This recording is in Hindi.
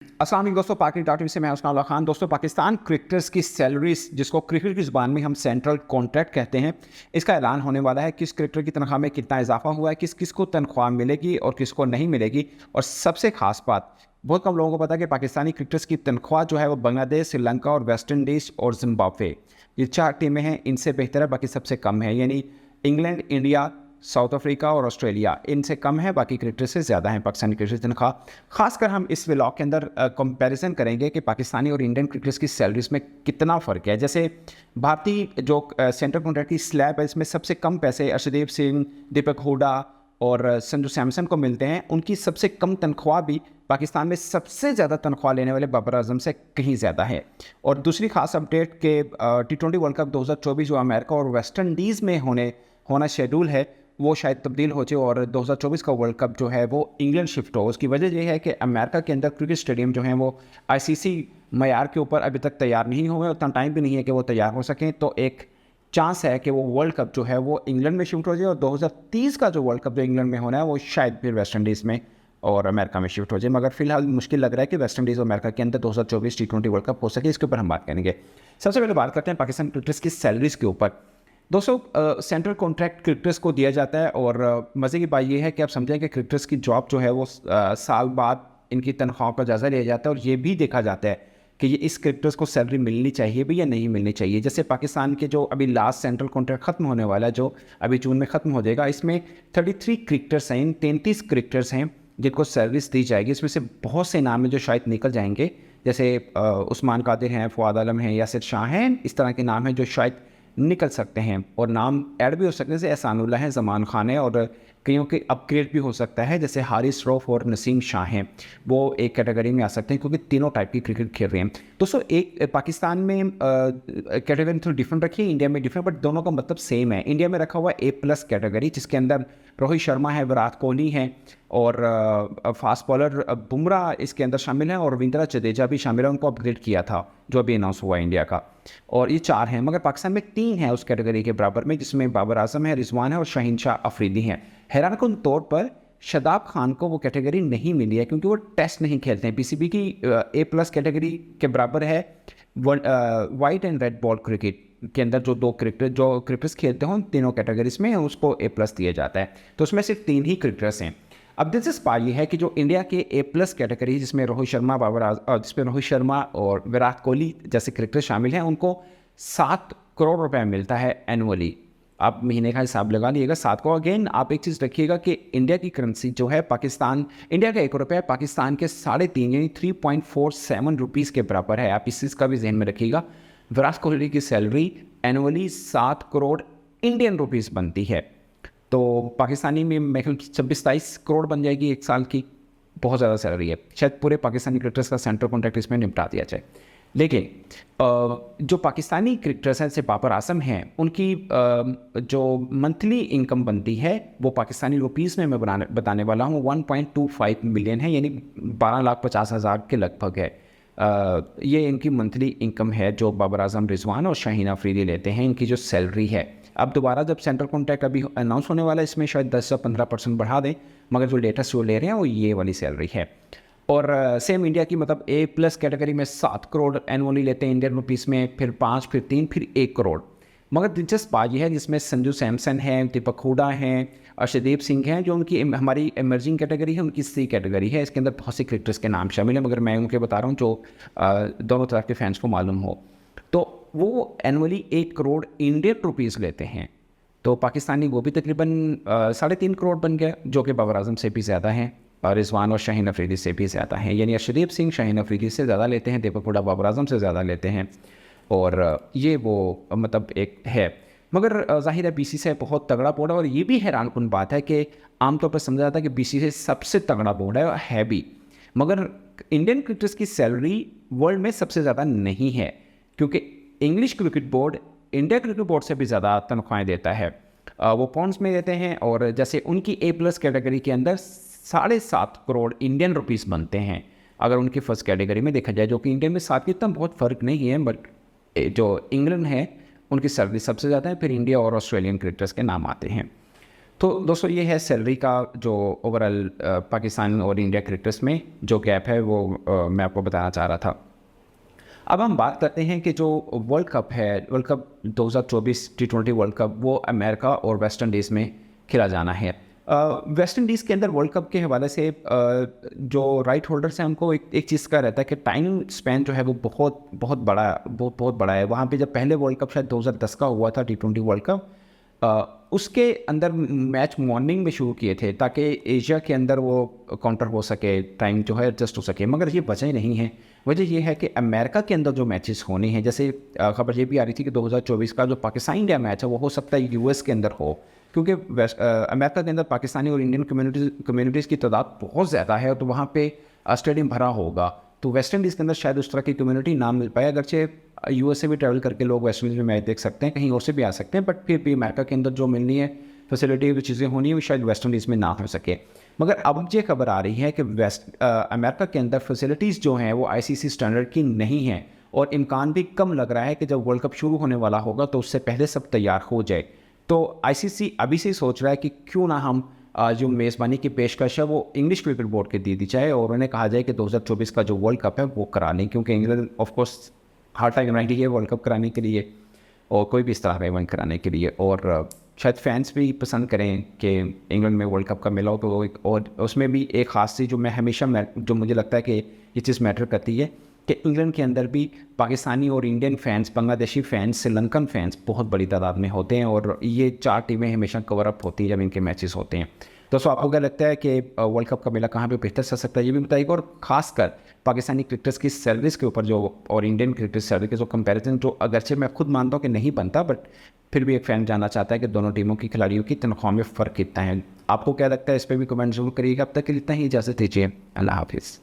अस्सलाम वालेकुम दोस्तों, पाकिस्तान डॉट से मैं उसना खान। दोस्तों, पाकिस्तान क्रिकेटर्स की सैलरीज, जिसको क्रिकेट की ज़ुबान में हम सेंट्रल कॉन्ट्रैक्ट कहते हैं, इसका ऐलान होने वाला है। किस क्रिकेटर की तनख्वाह में कितना इजाफा हुआ है, किस किस को तनख्वाह मिलेगी और किसको नहीं मिलेगी। और सबसे खास बात, बहुत कम लोगों को पता है कि पाकिस्तानी क्रिकेटर्स की तनख्वाह जो है वो बांग्लादेश, श्रीलंका और वेस्ट इंडीज़ और जिम्बाब्वे, ये 4 टीमें हैं, इनसे बेहतर है, बाकी सबसे कम है। यानी इंग्लैंड, इंडिया, साउथ अफ्रीका और ऑस्ट्रेलिया इनसे कम है, बाकी क्रिकेटर से ज़्यादा है पाकिस्तानी क्रिकेटर्स की तनख्वाह। खासकर हम इस व्लॉग के अंदर कंपैरिजन करेंगे कि पाकिस्तानी और इंडियन क्रिकेटर्स की सैलरीज में कितना फ़र्क है। जैसे भारतीय जो सेंट्रल कॉन्ट्रैक्ट की स्लैब है, इसमें सबसे कम पैसे अर्शदीप सिंह, दीपक हुडा और संजू सैमसन को मिलते हैं। उनकी सबसे कम तनख्वाह भी पाकिस्तान में सबसे ज़्यादा तनख्वाह लेने वाले बाबर आजम से कहीं ज़्यादा है। और दूसरी खास अपडेट के T20 वर्ल्ड कप 2024 जो अमेरिका और वेस्ट इंडीज़ में होना शेड्यूल है, वो शायद तब्दील हो जाए और 2024 का वर्ल्ड कप जो है वो इंग्लैंड शिफ्ट हो। उसकी वजह ये है कि अमेरिका के अंदर क्रिकेट स्टेडियम जो हैं वो आईसीसी मयार के ऊपर अभी तक तैयार नहीं हुए, उतना टाइम भी नहीं है कि वो तैयार हो सकें। तो एक चांस है कि वो वर्ल्ड कप जो है वो इंग्लैंड में शिफ्ट हो जाए और 2030 का जो वर्ल्ड कप जो इंग्लैंड में होना है वो शायद फिर वेस्ट इंडीज़ में और अमेरिका में शिफ्ट हो जाए। मगर फिलहाल मुश्किल लग रहा है कि वेस्ट इंडीज़ और अमेरिका के अंदर 2024 T20 वर्ल्ड कप हो सके। इसके ऊपर हम बात करेंगे। सबसे पहले बात करते हैं पाकिस्तान क्रिकेटर्स की सैलरीज के ऊपर। दोस्तों, सेंट्रल कॉन्ट्रैक्ट क्रिकेटर्स को दिया जाता है और मज़े की बात यह है कि आप समझें कि क्रिकेटर्स की जॉब जो है वो साल बाद इनकी तनख्वाह का जायज़ा लिया जाता है और ये भी देखा जाता है कि ये इस क्रिकेटर्स को सैलरी मिलनी चाहिए भी या नहीं मिलनी चाहिए। जैसे पाकिस्तान के जो अभी लास्ट सेंट्रल कॉन्ट्रैक्ट ख़त्म होने वाला है, जो अभी जून में ख़त्म हो जाएगा, इसमें 33 क्रिकेटर्स हैं, 33 क्रिकेटर्स हैं जिनको सर्विस दी जाएगी। इसमें से बहुत से नाम हैं जो शायद निकल जाएंगे, जैसे उस्मान कादिर हैं, फवाद आलम हैं, यासिर शाह हैं। इस तरह के नाम हैं जो शायद निकल सकते हैं और नाम ऐड भी हो सकते हैं, जैसे एहसानुल्लाह है, ज़मान खान है और कईयों के अपग्रेड भी हो सकता है, जैसे हारिस रऊफ़ और नसीम शाह हैं, वो एक कैटेगरी में आ सकते हैं क्योंकि तीनों टाइप की क्रिकेट खेल रहे हैं। दोस्तों, एक पाकिस्तान में कैटेगरी थोड़ी डिफरेंट रखी है, इंडिया में डिफरेंट, बट दोनों का मतलब सेम है। इंडिया में रखा हुआ A+ कैटेगरी, जिसके अंदर रोहित शर्मा है, विराट कोहली हैं और फास्ट बॉलर बुमराह इसके अंदर शामिल हैं और रविंद्र जडेजा भी शामिल है। उनको अपग्रेड किया था जो अभी अनाउंस हुआ इंडिया का, और ये 4 हैं। मगर पाकिस्तान में 3 हैं उस कैटेगरी के बराबर में, जिसमें बाबर आजम है, रिजवान है और शाहीन शाह अफरीदी हैं। हैरानकुन तौर पर शादाब खान को वो कैटेगरी नहीं मिली है क्योंकि वो टेस्ट नहीं खेलते हैं। पीसीबी की A+ कैटेगरी के बराबर है white and red ball cricket के अंदर जो क्रिकेटर्स खेलते हैं उन तीनों कैटेगरीज में उसको A+ दिया जाता है। तो उसमें सिर्फ 3 ही क्रिकेटर्स हैं। अब दिलचस्प बात यह है कि जो इंडिया के A+ कैटेगरी, जिसमें रोहित शर्मा और विराट कोहली जैसे क्रिकेटर शामिल हैं, उनको 7 करोड़ रुपए मिलता है एनुअली। आप महीने का हिसाब लगा लीजिएगा, 7 को। अगेन आप एक चीज़ रखिएगा कि इंडिया की करेंसी जो है इंडिया का 1 रुपया पाकिस्तान के 3.5 यानी 3.47 रुपीज़ के बराबर है। आप इस चीज़ का भी जहन में रखिएगा। विराट कोहली की salary annually 7 crore Indian rupees बनती है, तो पाकिस्तानी में मैं 26-27 करोड़ बन जाएगी एक साल की। बहुत ज़्यादा सैलरी है, शायद पूरे पाकिस्तानी क्रिकेटर्स का सेंट्रल कॉन्ट्रैक्ट इसमें निपटा दिया जाए। लेकिन जो पाकिस्तानी क्रिकेटर्स हैं जैसे बाबर आजम हैं, उनकी जो मंथली इनकम बनती है वो पाकिस्तानी रुपीज़ में मैं बताने वाला हूँ 1.25 मिलियन है, यानी 12,50,000 के लगभग है। ये इनकी मंथली इनकम है जो बाबर आजम, रिजवान और शाहीन अफरीदी लेते हैं, इनकी जो सैलरी है। अब दोबारा जब सेंट्रल कॉन्ट्रैक्ट अभी अनाउंस होने वाला है, इसमें शायद 10 से 15% बढ़ा दें, मगर जो लेटेस्ट जो ले रहे हैं वो ये वाली सैलरी है। और सेम इंडिया की मतलब A+ कैटेगरी में 7 करोड़ एनुअली लेते हैं इंडियन रुपीज़ में, फिर 5, फिर 3, फिर 1 करोड़। मगर दिलचस्प बात यह है जिसमें संजू सैमसन हैं, दीपक हुडा हैं, अर्शदीप सिंह हैं, जो उनकी हमारी इमर्जिंग कैटेगरी है, उनकी C कैटेगरी है। इसके अंदर बहुत से क्रिकेटर्स के नाम शामिल हैं, मगर मैं उनके बता रहा हूँ जो दोनों तरफ के फैंस को मालूम हो। तो वो एनुअली 1 करोड़ इंडियन रुपीज़ लेते हैं, तो पाकिस्तानी वो भी तकरीबन 3.5 करोड़ बन गया, जो कि बाबर आजम से भी ज़्यादा हैं और रिजवान और शाहीन अफरीदी से भी ज़्यादा हैं। यानी अर्शदीप सिंह शाहीन अफरीदी से ज़्यादा लेते हैं, दीपक हुडा बाबर आजम से ज़्यादा लेते हैं, और ये वो मतलब एक है। मगर ज़ाहिर है BCCI बहुत तगड़ा बोर्ड है, और ये भी हैरानकुन बात है कि आमतौर पर समझा जाता है कि BCCI सबसे तगड़ा बोर्ड है भी, मगर इंडियन क्रिकेटर्स की सैलरी वर्ल्ड में सबसे ज़्यादा नहीं है, क्योंकि English cricket board India cricket board से भी ज़्यादा तनख्वाहें देता है। वो पाउंड्स में देते हैं, और जैसे उनकी A+ कैटेगरी के अंदर 7.5 करोड़ इंडियन रुपीज़ बनते हैं अगर उनकी फर्स्ट कैटेगरी में देखा जाए, जो कि इंडिया में 7 की इतना बहुत फ़र्क नहीं है, बट जो इंग्लैंड है उनकी सैलरी सबसे ज़्यादा है, फिर इंडिया और ऑस्ट्रेलियन क्रिकेटर्स के नाम आते हैं। तो दोस्तों ये है सैलरी का जो ओवरऑल पाकिस्तान और इंडिया क्रिकेटर्स में जो गैप है वो मैं आपको बताना चाह रहा था। अब हम बात करते हैं कि जो वर्ल्ड कप है, world cup 2024 T20 world cup, वो अमेरिका और वेस्ट इंडीज़ में खेला जाना है। वेस्ट इंडीज़ के अंदर वर्ल्ड कप के हवाले से जो राइट होल्डर्स हैं उनको एक चीज़ का रहता है कि टाइम स्पैन जो है वो बहुत बड़ा है। वहाँ पे जब पहले वर्ल्ड कप शायद 2010 का हुआ था T20 वर्ल्ड कप, उसके अंदर मैच मॉर्निंग में शुरू किए थे ताकि एशिया के अंदर वो काउंटर हो सके, टाइम जो है एडजस्ट हो सके। मगर ये वजह नहीं है, वजह ये है कि अमेरिका के अंदर जो मैचेस होने हैं, जैसे खबर ये भी आ रही थी कि 2024 का जो पाकिस्तान इंडिया मैच है वो हो सकता है यूएस के अंदर हो, क्योंकि अमेरिका के अंदर पाकिस्तानी और इंडियन कम्युनिटीज़ की तादाद बहुत ज़्यादा है, तो वहाँ पे स्टेडियम भरा होगा। तो वेस्ट इंडीज़ के अंदर शायद उस तरह की कम्युनिटी ना मिल पाए। अगरचे यूएस से भी ट्रैवल करके लोग वेस्ट इंडीज़ में मैच देख सकते हैं, कहीं और से भी आ सकते हैं, बट फिर भी अमेरिका के अंदर जो मिलनी है फैसिलिटी, जो चीज़ें होनी है वो शायद वेस्ट इंडीज़ में ना हो सके। मगर अब ये खबर आ रही है कि अमेरिका के अंदर फैसिलिटीज़ जो हैं वो आईसीसी स्टैंडर्ड की नहीं है, और इम्कान भी कम लग रहा है कि जब वर्ल्ड कप शुरू होने वाला होगा तो उससे पहले सब तैयार हो जाए। तो आईसीसी अभी से सोच रहा है कि क्यों ना हम जो मेज़बानी की पेशकश है वो इंग्लिश क्रिकेट बोर्ड के दे दी जाए, और उन्हें कहा जाए कि 2024 का जो वर्ल्ड कप है वो करा लें, क्योंकि England of course hard time ready है वर्ल्ड कप कराने के लिए और कोई भी इस तरह का इवेंट कराने के लिए। और शायद फैंस भी पसंद करें कि इंग्लैंड में वर्ल्ड कप का मिला हो, तो और उसमें भी एक ख़ास चीज़ जो मैं हमेशा जो मुझे लगता है कि ये चीज़ मैटर करती है कि इंग्लैंड के अंदर भी पाकिस्तानी और Indian fans, Bangladeshi fans, Sri Lankan fans बहुत बड़ी तादाद में होते हैं, और ये 4 टीमें हमेशा कवर अप होती हैं जब इनके मैचेस होते हैं। दोस्तों आपको क्या लगता है कि वर्ल्ड कप का मेला कहाँ पे बेहतर चल सकता है, ये भी बताइएगा। और ख़ासकर पाकिस्तानी क्रिकेटर्स की सर्विस के ऊपर जो और इंडियन क्रिकेट सर्विस के जो कंपैरिजन, जो अगरचे मैं खुद मानता हूँ कि नहीं बनता, बट फिर भी एक फ़ैन जानना चाहता है कि दोनों टीमों की खिलाड़ियों की तनख्वाह में फ़र्क कितना है। आपको क्या लगता है, इस पर भी कमेंट जरूर करिएगा। अब तक के लिए इतना ही, इजाज़त दीजिए। अल्लाह हाफिज़।